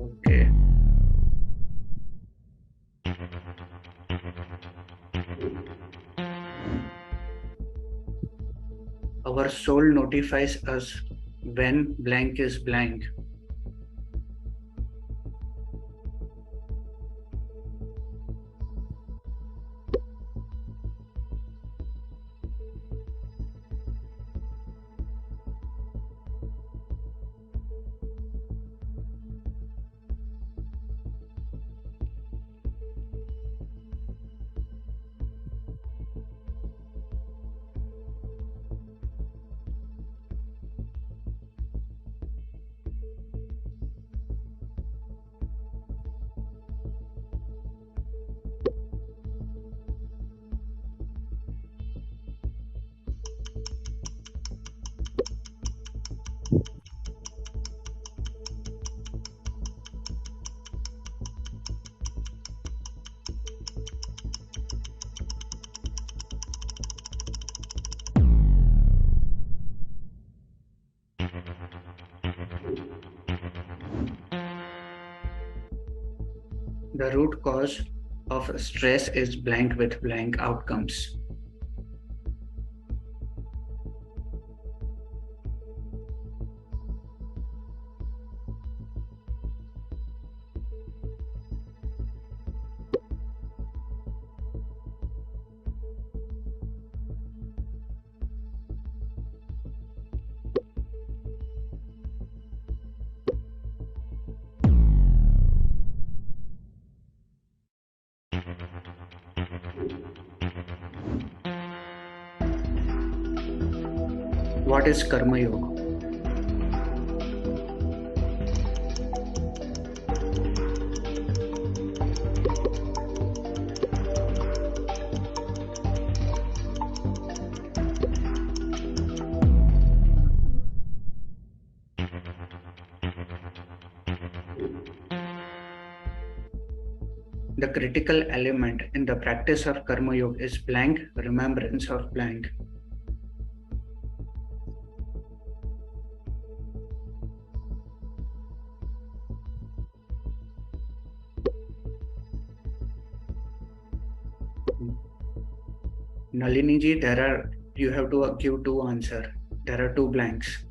Okay. Our soul notifies us when blank is blank. The root cause of stress is blank with blank outcomes. What is Karma Yoga? The critical element in the practice of Karma Yoga is blank, remembrance of blank. Nalini ji, you have to give two answers. There are two blanks.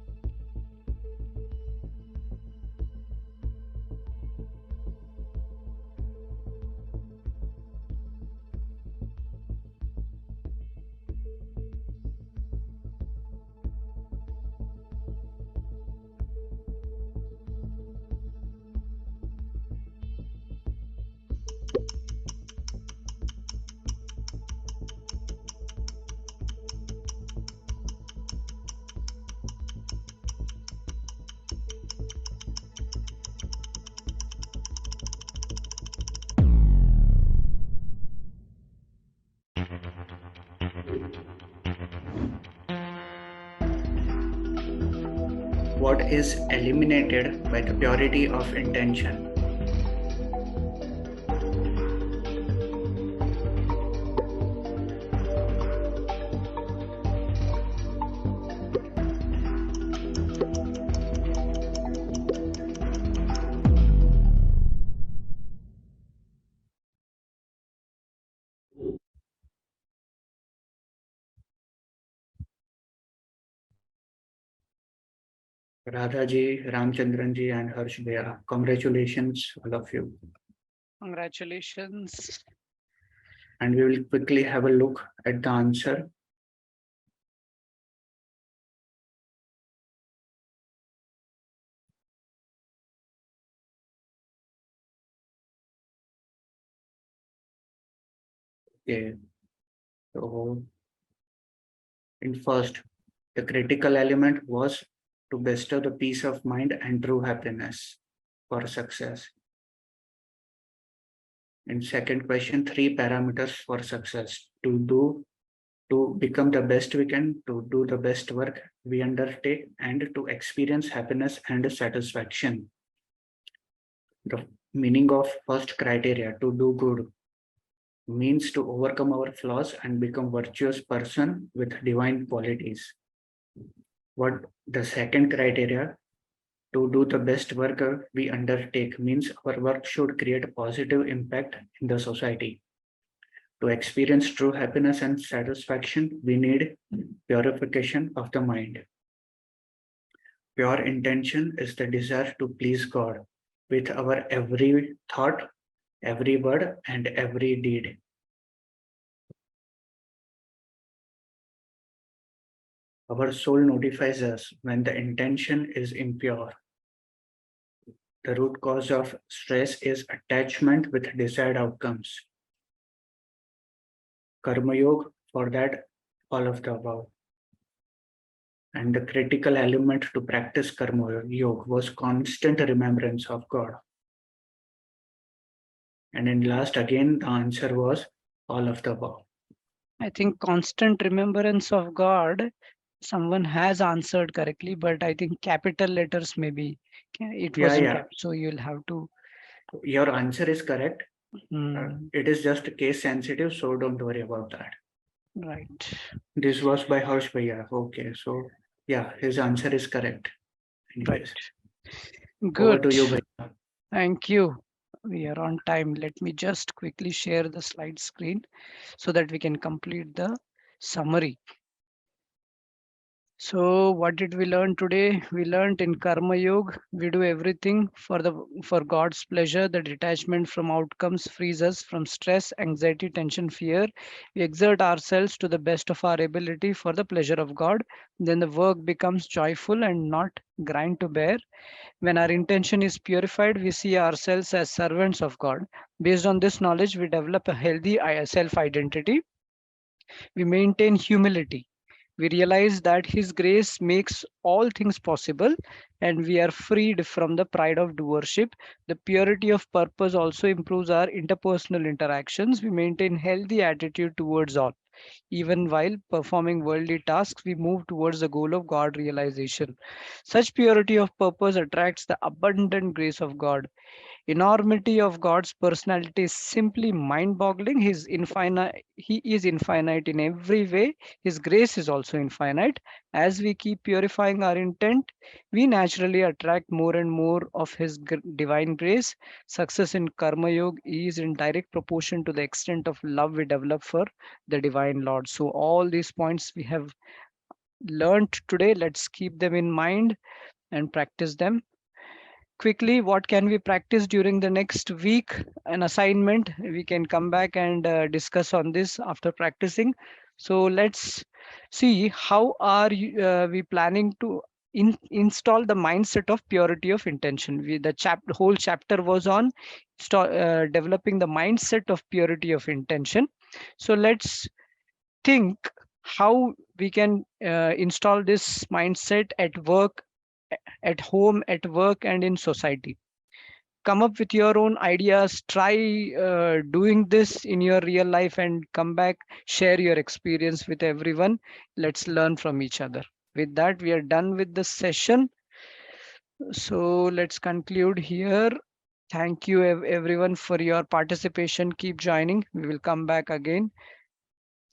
What is eliminated by the purity of intention? Radha ji, Ramchandran ji, and Harsh Bhaiya. Congratulations, all of you. Congratulations. And we will quickly have a look at the answer. Okay. So, in first, the critical element was to bestow the peace of mind and true happiness for success. In second question, three parameters for success: to become the best we can, to do the best work we undertake, and to experience happiness and satisfaction. The meaning of first criteria, to do good, means to overcome our flaws and become virtuous person with divine qualities. What the second criteria, to do the best work we undertake, means our work should create a positive impact in the society. To experience true happiness and satisfaction, we need purification of the mind. Pure intention is the desire to please God with our every thought, every word, and every deed. Our soul notifies us when the intention is impure. The root cause of stress is attachment with desired outcomes. Karma Yoga, for that, all of the above. And the critical element to practice Karma Yoga was constant remembrance of God. And in last, again, the answer was all of the above. I think constant remembrance of God, someone has answered correctly, but I think capital letters maybe it Yeah, wasn't yeah. kept. So you'll have to. Your answer is correct. Mm, It is just case sensitive, so don't worry about that. right. This was by Harsh Bhaiya. Okay, so yeah, his answer is correct. Anyways, Right. over to Good. you, Bhaiya. Thank you. We are on time. Let me just quickly share the slide screen so that we can complete the summary. So what did we learn today? We learned in Karma Yoga, we do everything for God's pleasure. The detachment from outcomes frees us from stress, anxiety, tension, fear. We exert ourselves to the best of our ability for the pleasure of God. Then the work becomes joyful and not grind to bear. When our intention is purified, we see ourselves as servants of God. Based on this knowledge, we develop a healthy self identity. We maintain humility. We realize that His grace makes all things possible and we are freed from the pride of doership. The purity of purpose also improves our interpersonal interactions. We maintain healthy attitude towards all. Even while performing worldly tasks, we move towards the goal of God realization. Such purity of purpose attracts the abundant grace of God. Enormity of God's personality is simply mind-boggling. He is infinite in every way. His grace is also infinite. As we keep purifying our intent, we naturally attract more and more of his divine grace. Success in Karma Yoga is in direct proportion to the extent of love we develop for the divine Lord. So all these points we have learned today, let's keep them in mind and practice them. Quickly, what can we practice during the next week? An assignment, we can come back and discuss on this after practicing. So let's see how are we planning to install the mindset of purity of intention. The whole chapter was on developing the mindset of purity of intention. So let's think how we can install this mindset at work, at home, at work, and in society. Come up with your own ideas, try doing this in your real life, and come back, share your experience with everyone. Let's learn from each other. With that, we are done with the session. So let's conclude here. Thank you everyone for your participation. Keep joining, we will come back again.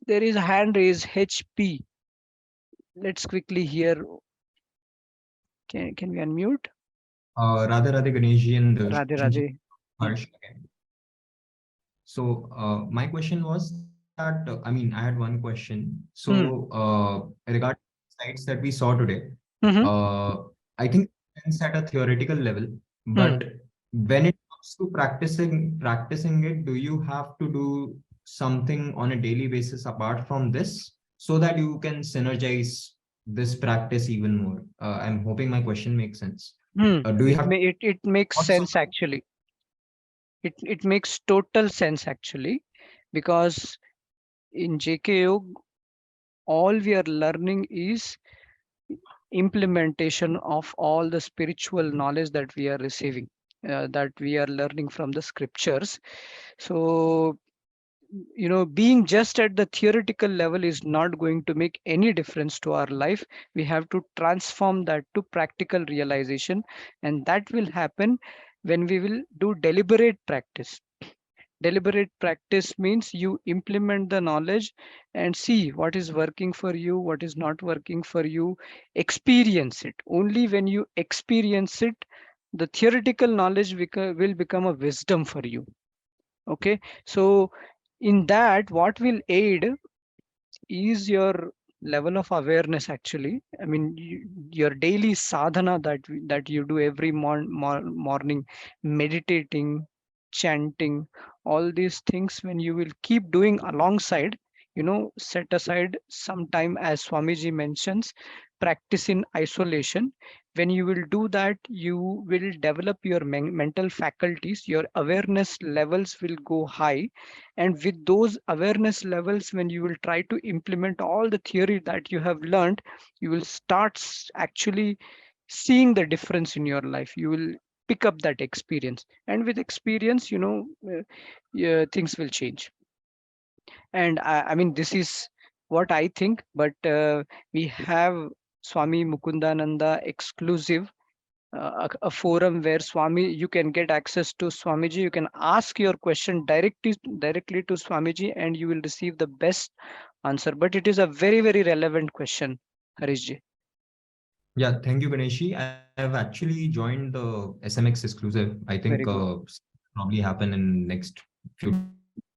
There is a hand raise, HP. Let's quickly hear. Can we unmute? Radha Radha Ganesh and Radhe Shanji Radhe. Harsh again. So my question was that I mean I had one question. So Hmm. regarding sites that we saw today, Mm-hmm. I think it's at a theoretical level, Hmm. but when it comes to practicing it, do you have to do something on a daily basis apart from this so that you can synergize this practice even more? I'm hoping my question makes sense. Hmm. Do you have It makes what sort sense actually. It makes total sense actually, because in JK Yoga, all we are learning is implementation of all the spiritual knowledge that we are receiving, that we are learning from the scriptures. So, being just at the theoretical level is not going to make any difference to our life. We have to transform that to practical realization, and that will happen when we will do deliberate practice. Deliberate practice means you implement the knowledge and see what is working for you, what is not working for you. Experience it. Only when you experience it, the theoretical knowledge will become a wisdom for you. Okay. So, in that, what will aid is your level of awareness actually. I mean, your daily sadhana that you do every morning, meditating, chanting, all these things, when you will keep doing alongside, set aside some time, as Swamiji mentions, practice in isolation. When you will do that, you will develop your mental faculties, your awareness levels will go high, and with those awareness levels, when you will try to implement all the theory that you have learned, you will start actually seeing the difference in your life. You will pick up that experience, and with experience, yeah, things will change. And I mean, this is what I think, but we have Swami Mukundananda exclusive, a forum where Swami, you can get access to Swamiji. You can ask your question directly to Swamiji, and you will receive the best answer. But it is a very, very relevant question, Harishji. Yeah, thank you, Ganeshi. I have actually joined the SMX exclusive. I think Very good. probably happen in next few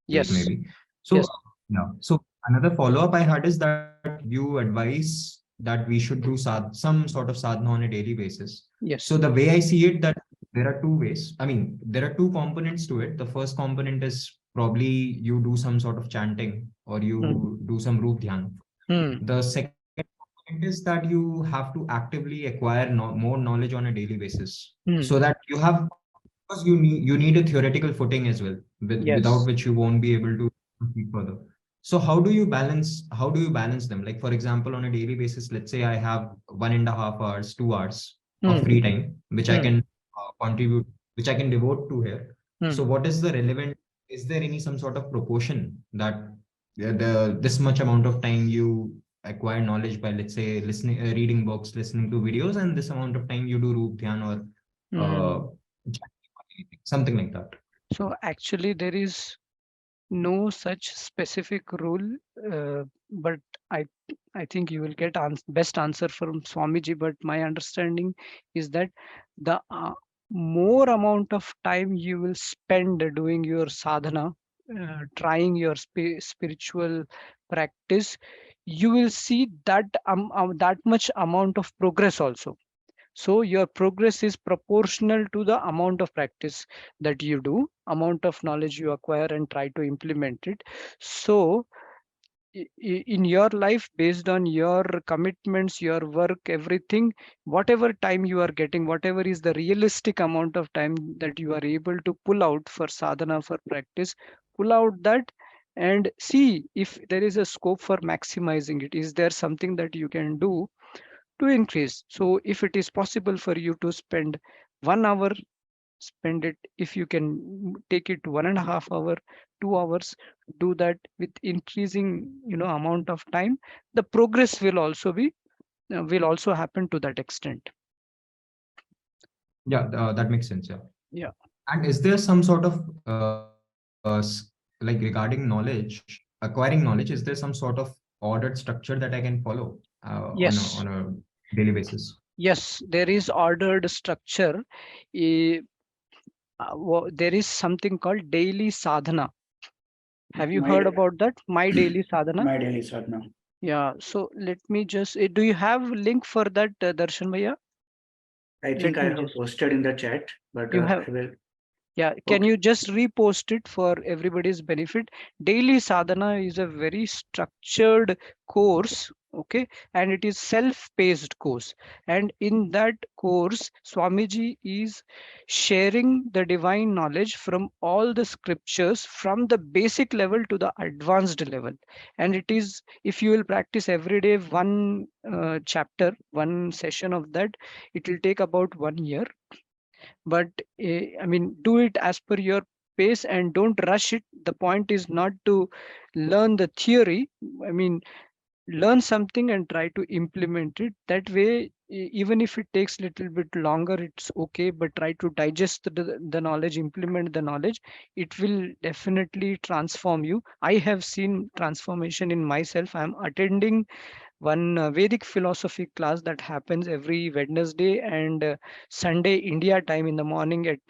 days maybe. So Yes, yeah. So another follow-up I had is that you advise that we should do some sort of sadhana on a daily basis. So the yes. way I see it, that there are two ways. I mean, there are two components to it. The first component is probably you do some sort of chanting or Hmm. you do some roop dhyan. Hmm. The second point is that you have to actively acquire more knowledge on a daily basis so Hmm. that you have, because you need a theoretical footing as well, without Yes. which you won't be able to proceed further. So how do you balance them? Like for example, on a daily basis, let's say I have 1.5 hours, 2 hours of Hmm. free time which I Hmm. can contribute, which I can devote to here. Hmm. So what is the relevant? Is there any some sort of proportion that the this much amount of time you acquire knowledge by, let's say, listening, reading books, listening to videos, and this amount of time you do roop dhyan or uh, Hmm. something like that. So actually there is no such specific rule, but I I think you will get best answer from Swamiji. But my understanding is that the more amount of time you will spend doing your sadhana, trying your spiritual practice, you will see that that much amount of progress also. So your progress is proportional to the amount of practice that you do, amount of knowledge you acquire and try to implement it. So in your life, based on your commitments, your work, everything, whatever time you are getting, whatever is the realistic amount of time that you are able to pull out for sadhana, for practice, pull out that and see if there is a scope for maximizing it. Is there something that you can do to increase? So if it is possible for you to spend 1 hour, spend it. If you can take it 1.5 hour, 2 hours, do that with increasing, amount of time. The progress will also happen to that extent. Yeah, that makes sense. Yeah. Yeah. And is there some sort of like regarding knowledge, acquiring knowledge? Is there some sort of ordered structure that I can follow on Yes. a daily basis? Yes, there is ordered structure. Eh, there is something called daily sadhana. Have you heard My about that? My daily sadhana. my daily sadhana. Yeah. So let me just. Do you have link for that, Darshan Bhaiya? I Let think I me have just. posted in the chat, but You have. I will. Yeah, can Okay. you just repost it for everybody's benefit? Daily Sadhana is a very structured course, okay, and it is self-paced course. And in that course, Swamiji is sharing the divine knowledge from all the scriptures from the basic level to the advanced level. And it is, if you will practice every day one chapter, one session of that, it will take about 1 year. But I mean, do it as per your pace and don't rush it. The point is not to learn the theory. I mean, learn something and try to implement it. That way, even if it takes little bit longer, it's okay, but try to digest the knowledge, implement the knowledge. It will definitely transform you. I have seen transformation in myself. I'm attending one Vedic philosophy class that happens every Wednesday and Sunday India time in the morning at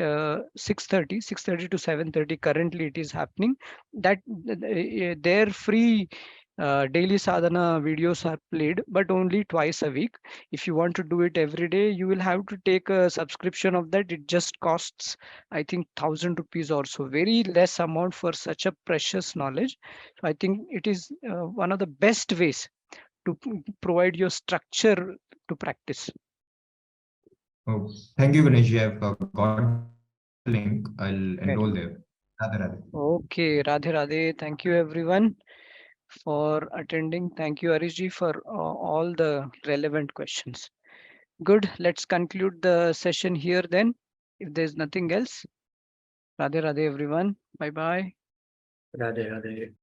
6:30 to 7:30. Currently, it is happening. That their free daily sadhana videos are played, but only twice a week. If you want to do it every day, you will have to take a subscription of that. It just costs, I think, 1,000 rupees or so. Very less amount for such a precious knowledge. So I think it is one of the best ways to provide your structure to practice. Oh, thank you, Ganesh. I've got the link. I'll enroll there. Very Radhe good. Radhe. Okay, Radhe Radhe. Thank you everyone for attending. Thank you Arishji for all the relevant questions. Good. Let's conclude the session here then. If there's nothing else, Radhe Radhe everyone. Bye bye. Radhe Radhe.